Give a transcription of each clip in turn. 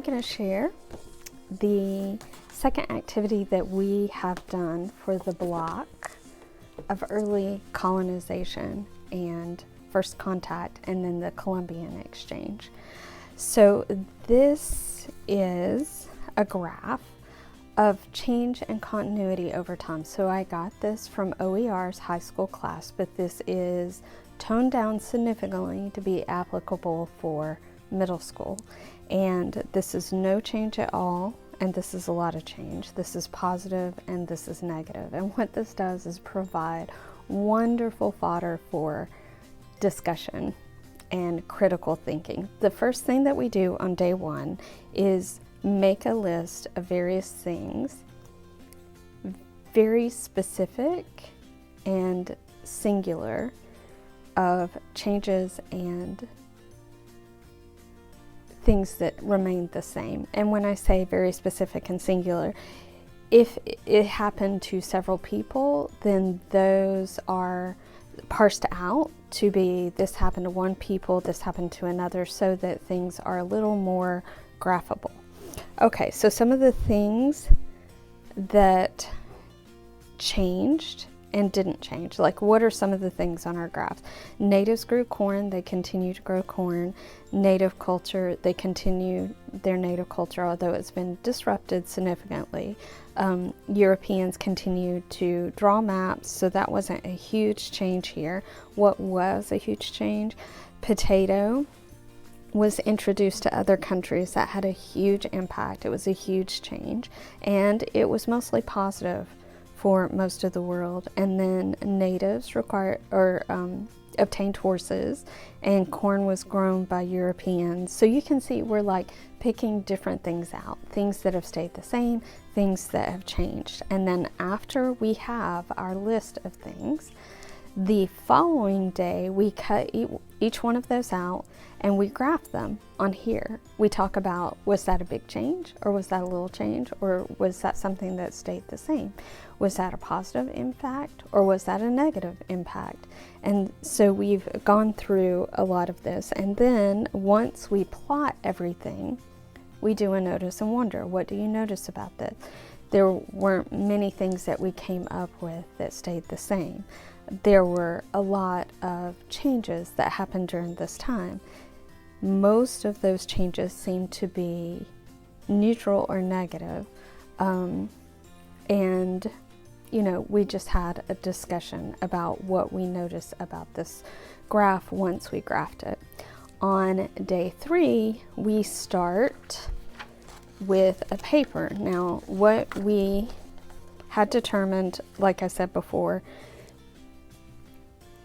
going to share the second activity that we have done for the block of early colonization and first contact, and then the Columbian Exchange. So this is a graph of change and continuity over time. So I got this from OER's high school class, but this is toned down significantly to be applicable for middle school. And this is no change at all, and this is a lot of change. This is positive and this is negative. And what this does is provide wonderful fodder for discussion and critical thinking. The first thing that we do on day one is make a list of various things, very specific and singular, of changes and things that remain the same. And when I say very specific and singular, if it happened to several people, then those are parsed out to be this happened to one people, this happened to another, so that things are a little more graphable. Okay, so some of the things that changed and didn't change, like what are some of the things on our graphs? Natives grew corn, they continue to grow corn. Native culture, they continue their native culture, although it's been disrupted significantly. Europeans continued to draw maps, so that wasn't a huge change here. What was a huge change? Potato was introduced to other countries. That had a huge impact. It was a huge change, and it was mostly positive for most of the world. And then natives obtained horses, and corn was grown by Europeans. So you can see we're like picking different things out, things that have stayed the same, things that have changed. And then after we have our list of things, the following day we cut each one of those out and we graph them on here. We talk about, was that a big change, or was that a little change, or was that something that stayed the same? Was that a positive impact, or was that a negative impact? And so we've gone through a lot of this, and then once we plot everything, we do a notice and wonder. What do you notice about this? There weren't many things that we came up with that stayed the same. There were a lot of changes that happened during this time. Most of those changes seem to be neutral or negative. And, you know, we just had a discussion about what we noticed about this graph once we graphed it. On day 3, we start with a paper. Now, what we had determined, like I said before,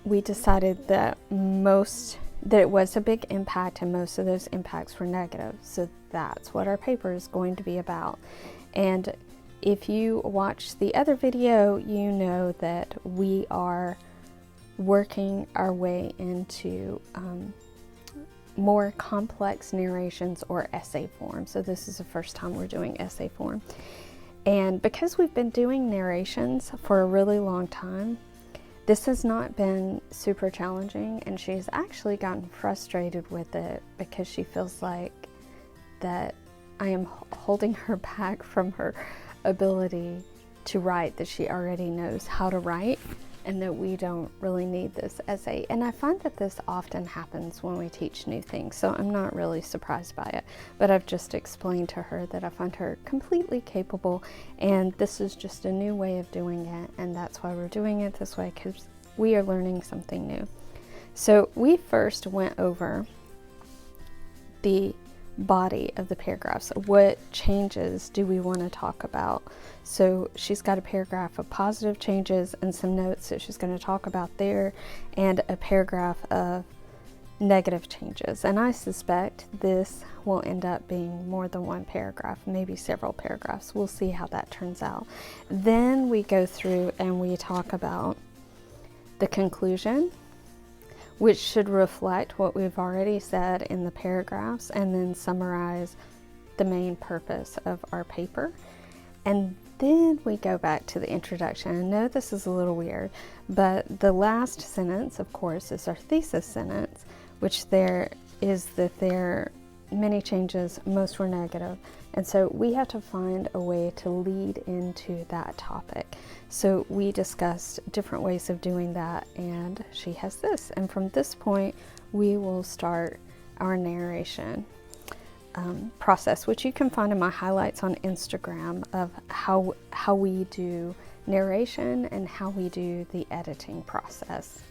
we decided that it was a big impact, and most of those impacts were negative. So that's what our paper is going to be about. And if you watch the other video, you know that we are working our way into more complex narrations or essay form. So this is the first time we're doing essay form. And because we've been doing narrations for a really long time, this has not been super challenging, and she's actually gotten frustrated with it because she feels like that I am holding her back from her ability to write, that she already knows how to write, and that we don't really need this essay. And I find that this often happens when we teach new things, so I'm not really surprised by it. But I've just explained to her that I find her completely capable, and this is just a new way of doing it, and that's why we're doing it this way, because we are learning something new. So we first went over the body of the paragraphs. What changes do we want to talk about? So she's got a paragraph of positive changes and some notes that she's going to talk about there, and a paragraph of negative changes. And I suspect this will end up being more than one paragraph, maybe several paragraphs. We'll see how that turns out. Then we go through and we talk about the conclusion, which should reflect what we've already said in the paragraphs, and then summarize the main purpose of our paper. And then we go back to the introduction. I know this is a little weird, but the last sentence, of course, is our thesis sentence, which there is that there many changes, most were negative. And so we had to find a way to lead into that topic. So we discussed different ways of doing that, and she has this. And from this point, we will start our narration process, which you can find in my highlights on Instagram of how we do narration and how we do the editing process.